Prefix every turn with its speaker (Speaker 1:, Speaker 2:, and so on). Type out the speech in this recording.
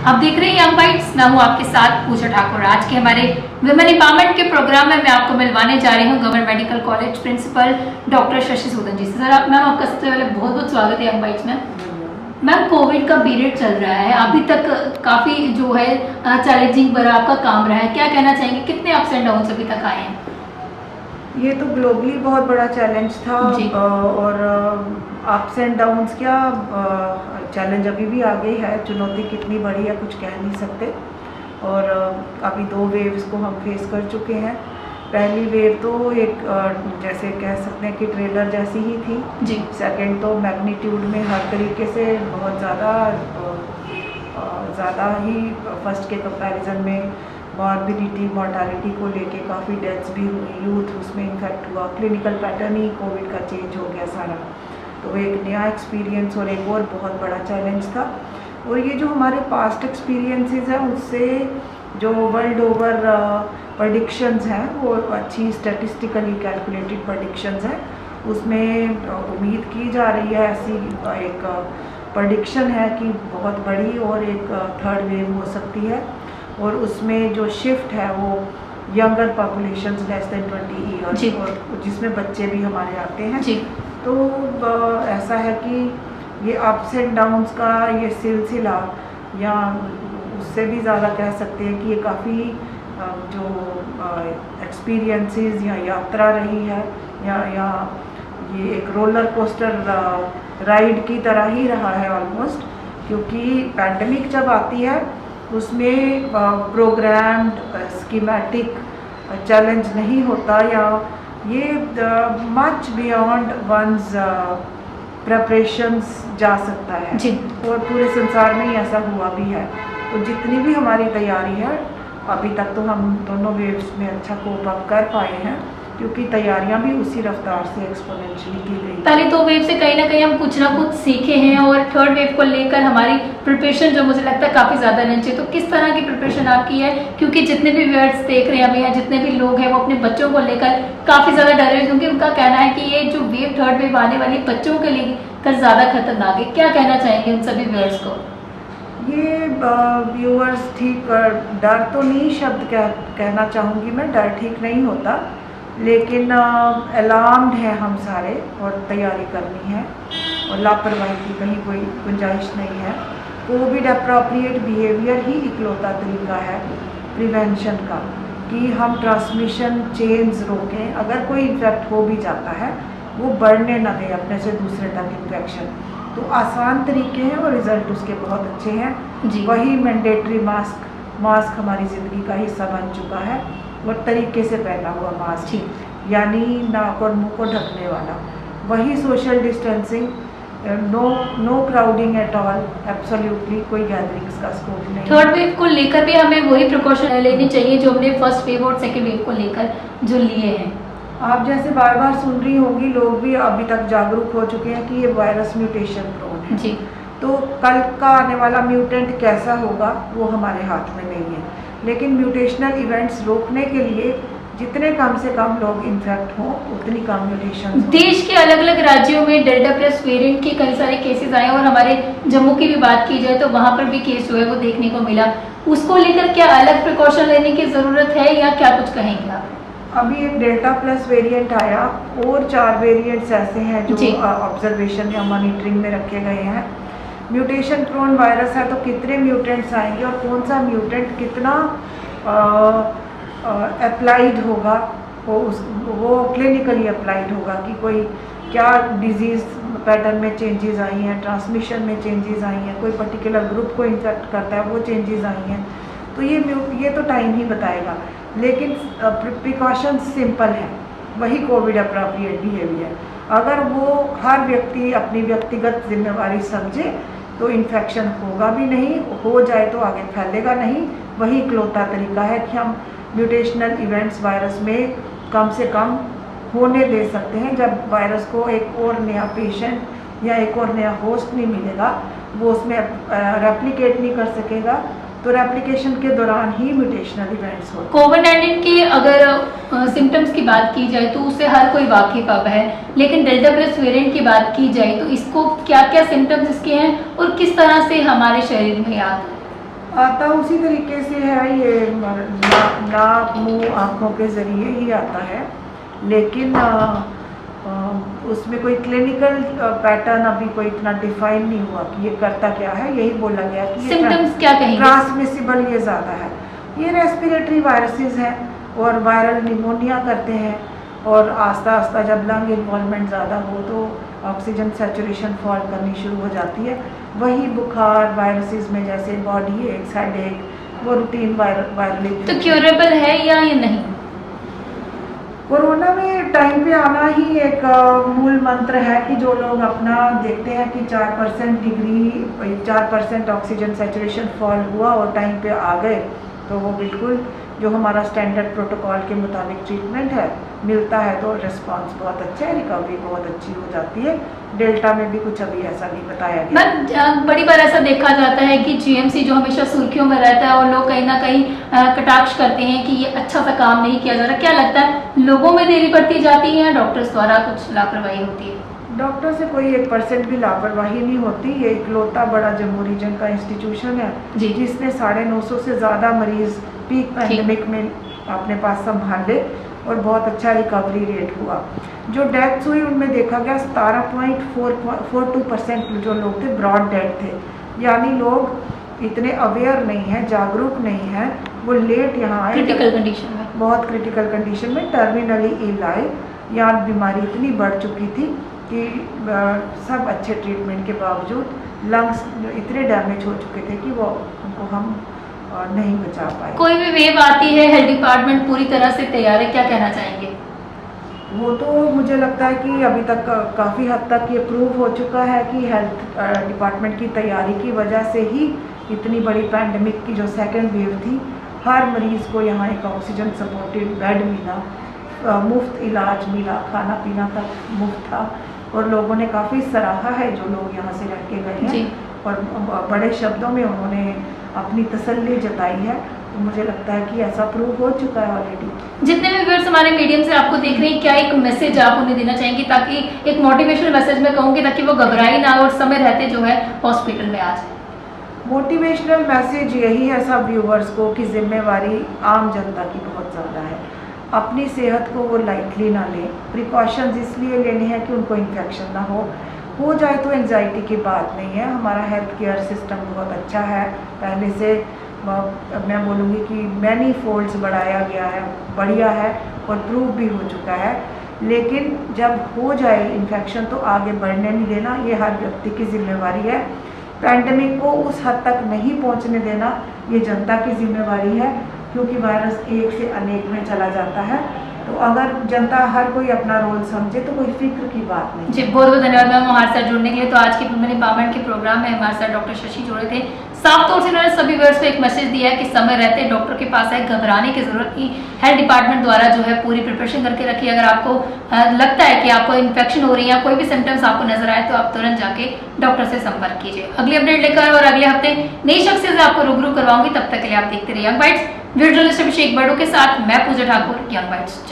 Speaker 1: आप देख रहे हैं यंग बाइट्स। मैं हूं आपके साथ पूजा ठाकुर। आज के हमारे विमेन एम्पावरमेंट के प्रोग्राम में मैं आपको मिलवाने जा रही हूं government medical college principal doctor Shashi Sudan ji से। सर मैम आपका सबसे पहले बहुत बहुत स्वागत है यंग बाइट्स में। मैम कोविड का पीरियड चल रहा है, अभी तक काफ़ी जो है चैलेंजिंग भरा आपका काम रहा है, क्या कहना चाहेंगे, कितने अप्स एंड डाउन्स अभी तक आए हैं?
Speaker 2: ये तो ग्लोबली बहुत बड़ा चैलेंज था और अप्स एंड डाउन्स क्या चैलेंज अभी भी आ गई है। चुनौती कितनी बड़ी है कुछ कह नहीं सकते। और अभी 2 वेव्स को हम फेस कर चुके हैं। पहली वेव तो एक जैसे कह सकते हैं कि ट्रेलर जैसी ही थी
Speaker 1: जी।
Speaker 2: सेकंड तो मैग्नीट्यूड में हर तरीके से बहुत ज़्यादा ही फर्स्ट के कंपैरिजन में मॉर्बिडिटी मॉर्टालिटी को लेके काफ़ी डेथ्स भी हुई, यूथ उसमें इन्फेक्ट हुआ, क्लिनिकल पैटर्न ही कोविड का चेंज हो गया सारा। तो एक नया एक्सपीरियंस और एक और बहुत बड़ा चैलेंज था। और ये जो हमारे पास्ट एक्सपीरियंसेस हैं उससे जो वर्ल्ड ओवर प्रेडिक्शंस हैं वो अच्छी स्टैटिस्टिकली कैलकुलेटेड प्रेडिक्शंस हैं। उसमें उम्मीद की जा रही है, ऐसी एक प्रेडिक्शन है कि बहुत बड़ी और एक थर्ड वेव हो सकती है। और उसमें जो शिफ्ट है वो younger populations less than 20 years और जिसमें बच्चे भी हमारे आते हैं
Speaker 1: जी।
Speaker 2: तो ऐसा है कि ये अप्स एंड डाउन्स का ये सिलसिला या उससे भी ज़्यादा कह सकते हैं कि ये काफ़ी जो एक्सपीरियंसेस या यात्रा रही है या ये एक रोलर कोस्टर राइड की तरह ही रहा है ऑलमोस्ट। क्योंकि पैंडमिक जब आती है उसमें प्रोग्राम्ड स्कीमेटिक चैलेंज नहीं होता या ये मच बियॉन्ड वंस प्रेपरेशंस जा सकता है
Speaker 1: जी।
Speaker 2: और पूरे संसार में ही ऐसा हुआ भी है। तो जितनी भी हमारी तैयारी है अभी तक तो हम दोनों वेव्स में अच्छा कोप अप कर पाए हैं क्योंकि तैयारियां भी उसी रफ्तार से एक्सपोनेंशियली की गई।
Speaker 1: पहले 2 वेव से कहीं ना कहीं हम कुछ ना कुछ सीखे हैं और थर्ड वेव को लेकर हमारी प्रिपरेशन जो मुझे लगता है काफ़ी ज़्यादा रहनी चाहिए। तो किस तरह की प्रिपरेशन आपकी है? क्योंकि जितने भी व्यूअर्स देख रहे हैं हमें या जितने भी लोग हैं वो अपने बच्चों को लेकर काफ़ी ज़्यादा डरे हैं क्योंकि उनका कहना है कि ये जो वेव थर्ड वेव आने वाली बच्चों के लिए कर ज़्यादा खतरनाक है। क्या कहना चाहेंगे उन सभी व्यूअर्स को?
Speaker 2: ये व्यूअर्स ठीक डर तो नहीं शब्द कहना चाहूँगी मैं, डर ठीक नहीं होता, लेकिन अलार्म्ड हैं हम सारे और तैयारी करनी है और लापरवाही की कहीं कोई गुंजाइश नहीं है। कोविड अप्रोप्रिएट बिहेवियर ही इकलौता तरीका है प्रिवेंशन का कि हम ट्रांसमिशन चेन्स रोकें। अगर कोई इन्फेक्ट हो भी जाता है वो बढ़ने ना दें अपने से दूसरे तक इन्फेक्शन। तो आसान तरीके हैं और रिज़ल्ट उसके बहुत अच्छे हैं
Speaker 1: जी।
Speaker 2: वही मैंडेटरी मास्क हमारी ज़िंदगी का हिस्सा बन चुका है और तरीके से पहना हुआ मास्क यानी नाक और मुंह को ढकने वाला, वही social distancing, no crowding at all, absolutely कोई गैदरिंग्स का स्कोप नहीं।
Speaker 1: थर्ड वेव को लेकर भी हमें वही प्रिकॉशन लेनी चाहिए जो हमने फर्स्ट वेव और सेकेंड वेव को लेकर जो लिए हैं।
Speaker 2: आप जैसे बार बार सुन रही होंगी, लोग भी अभी तक जागरूक हो चुके हैं कि ये वायरस म्यूटेशन प्रोन है
Speaker 1: जी।
Speaker 2: तो कल का आने वाला म्यूटेंट कैसा होगा वो हमारे हाथ में नहीं है। लेकिन म्यूटेशनल इवेंट्स रोकने के लिए जितने कम से कम लोग इन्फेक्ट हों उतनी कम म्यूटेशन।
Speaker 1: देश के अलग अलग राज्यों में डेल्टा प्लस वेरिएंट के कई सारे केसेस आए और हमारे जम्मू की भी बात की जाए तो वहाँ पर भी केस जो है वो देखने को मिला। उसको लेकर क्या अलग प्रिकॉशन लेने की ज़रूरत है या क्या कुछ कहेंगे आप?
Speaker 2: अभी एक डेल्टा प्लस वेरिएंट आया और 4 वेरिएंट्स ऐसे हैं जो ऑब्जर्वेशन या मॉनिटरिंग में रखे गए हैं। म्यूटेशन प्रोन वायरस है तो कितने म्यूटेंट्स आएंगे और कौन सा म्यूटेंट कितना अप्लाइड होगा वो क्लिनिकली अप्लाइड होगा कि कोई क्या डिजीज़ पैटर्न में चेंजेस आई हैं, ट्रांसमिशन में चेंजेस आई हैं, कोई पर्टिकुलर ग्रुप को इन्फेक्ट करता है वो चेंजेस आई हैं। तो ये तो टाइम ही बताएगा। लेकिन प्रिकॉशंस सिंपल हैं, वही कोविड अप्रोप्रिएट बिहेवियर। अगर वो हर व्यक्ति अपनी व्यक्तिगत जिम्मेवारी समझे तो इन्फेक्शन होगा भी नहीं, हो जाए तो आगे फैलेगा नहीं। वही इकलौता तरीका है कि हम म्यूटेशनल इवेंट्स वायरस में कम से कम होने दे सकते हैं। जब वायरस को एक और नया पेशेंट या एक और नया होस्ट नहीं मिलेगा वो उसमें रेप्लिकेट नहीं कर सकेगा तो रेप्लिकेशन के दौरान ही म्यूटेशनल इवेंट्स होते हैं।
Speaker 1: कोविड-19 की अगर सिम्टम्स की बात की जाए तो उससे हर कोई वाकिफ अब है, लेकिन डेल्टा प्लस वेरिएंट की बात की जाए तो इसको क्या क्या सिम्टम्स इसके हैं और किस तरह से हमारे शरीर में याद है?
Speaker 2: आता उसी तरीके से है, ये नाक मुंह आँखों के ज़रिए ही आता है, लेकिन उसमें कोई क्लिनिकल पैटर्न अभी कोई इतना डिफाइन नहीं हुआ कि ये करता क्या है। यही बोला गया कि ये
Speaker 1: सिम्टम्स क्या कहेंगे?
Speaker 2: ट्रांसमिसिबल ये ज़्यादा है, ये रेस्पिरेटरी वायरसेस हैं और वायरल निमोनिया करते हैं, और आस्ता आस्ता जब लंग इन्वॉल्वमेंट ज़्यादा हो तो ऑक्सीजन सैचुरेशन फॉल करनी शुरू हो जाती है। वही बुखार वायरसेस में जैसे बॉडी एक्स, हेड एक, वो रूटीन वायरल।
Speaker 1: तो क्यूरेबल है या ये नहीं?
Speaker 2: कोरोना में टाइम पे आना ही एक मूल मंत्र है कि जो लोग अपना देखते हैं कि 4% ऑक्सीजन सैचुरेशन फॉल हुआ और टाइम पे आ गए, तो वो बिल्कुल जो हमारा स्टैंडर्ड प्रोटोकॉल के मुताबिक ट्रीटमेंट है मिलता है तो रिस्पांस बहुत अच्छा है, रिकवरी बहुत अच्छी हो जाती है। डेल्टा में भी कुछ अभी ऐसा नहीं बताया गया।
Speaker 1: मैम बड़ी बार ऐसा देखा जाता है कि जीएमसी जो हमेशा सुर्खियों में रहता है और लोग कहीं ना कहीं कटाक्ष करते हैं कि ये अच्छा सा काम नहीं किया जा रहा। क्या लगता है, लोगों में देरी बढ़ती जाती है या डॉक्टर्स द्वारा कुछ लापरवाही होती है?
Speaker 2: डॉक्टर से कोई 1% भी लापरवाही नहीं होती। ये इकलौता बड़ा जमहूरी जंग का इंस्टीट्यूशन है
Speaker 1: जी।
Speaker 2: जिसने 950 से ज़्यादा मरीज पीक पैंडेमिक में अपने पास संभाले और बहुत अच्छा रिकवरी रेट हुआ। जो डेथ्स हुई उनमें देखा गया 17.42% जो लोग थे ब्रॉड डेथ थे, यानी लोग इतने अवेयर नहीं हैं, जागरूक नहीं हैं, वो लेट यहाँ आए,
Speaker 1: क्रिटिकल कंडीशन में,
Speaker 2: बहुत क्रिटिकल कंडीशन में टर्मिनली इल आए, या बीमारी इतनी बढ़ चुकी थी कि सब अच्छे ट्रीटमेंट के बावजूद लंग्स इतने डैमेज हो चुके थे कि वो उनको हम नहीं बचा पाए।
Speaker 1: कोई भी वेव आती है, हेल्थ डिपार्टमेंट पूरी तरह से तैयार है, क्या कहना चाहेंगे?
Speaker 2: वो तो मुझे लगता है कि अभी तक काफ़ी हद तक ये प्रूव हो चुका है कि हेल्थ डिपार्टमेंट की तैयारी की वजह से ही इतनी बड़ी पैंडेमिक की जो सेकेंड वेव थी, हर मरीज़ को यहाँ एक ऑक्सीजन सपोर्टेड बेड मिला, मुफ्त इलाज मिला, खाना पीना तक मुफ्त था, और लोगों ने काफ़ी सराहा है जो लोग यहाँ से रह के गए हैं और बड़े शब्दों में उन्होंने अपनी तसल्ली जताई है। तो मुझे लगता है कि ऐसा प्रूव हो चुका है ऑलरेडी।
Speaker 1: जितने भी व्यूअर्स हमारे मीडियम से आपको देख रहे हैं, क्या एक मैसेज आप उन्हें देना चाहेंगे, ताकि एक मोटिवेशनल मैसेज मैं कहूँगी, ताकि वो घबराई ना और समय रहते जो है हॉस्पिटल में आ जाए?
Speaker 2: मोटिवेशनल मैसेज यही है सब व्यूवर्स को कि जिम्मेवारी आम जनता की बहुत ज़्यादा है। अपनी सेहत को वो लाइटली ना लें, प्रिकॉशंस इसलिए लेने हैं कि उनको इन्फेक्शन ना हो जाए तो एंजाइटी की बात नहीं है। हमारा हेल्थ केयर सिस्टम बहुत अच्छा है, पहले से मैं बोलूँगी कि मैनी फोल्ड्स बढ़ाया गया है, बढ़िया है और प्रूव भी हो चुका है। लेकिन जब हो जाए इन्फेक्शन तो आगे बढ़ने नहीं देना, ये हर व्यक्ति की जिम्मेवारी है। पैंडेमिक को उस हद तक नहीं पहुंचने देना, ये जनता की जिम्मेवारी है, क्योंकि वायरस एक से अनेक में चला जाता है। तो अगर जनता हर कोई अपना रोल समझे तो कोई फिक्र की बात नहीं।
Speaker 1: जी, बहुत बहुत धन्यवाद मैम हमारे साथ जुड़ने के लिए। तो आज के वुमेन एम्पावरमेंट के प्रोग्राम में हमारे साथ डॉक्टर शशि जुड़े थे। साफ तौर से उन्होंने सभी व्यूअर्स को एक मैसेज दिया है कि समय रहते डॉक्टर के पास आए, घबराने की जरूरत नहीं। हेल्थ डिपार्टमेंट द्वारा जो है पूरी प्रिपरेशन करके रखी। अगर आपको लगता है कि आपको इन्फेक्शन हो रही है, कोई भी सिम्टम्स आपको नजर आए, तो आप तुरंत जाके डॉक्टर से संपर्क कीजिए। अगली अपडेट लेकर और अगले हफ्ते नई शख्सियत से आपको रूबरू करवाऊंगी। तब तक के लिए आप देखते रहिए यंग बाइट्स। वीडियो जर्नलिस्ट अभिषेक बड़ो के साथ मैं पूजा ठाकुर, यंग बाइट्स।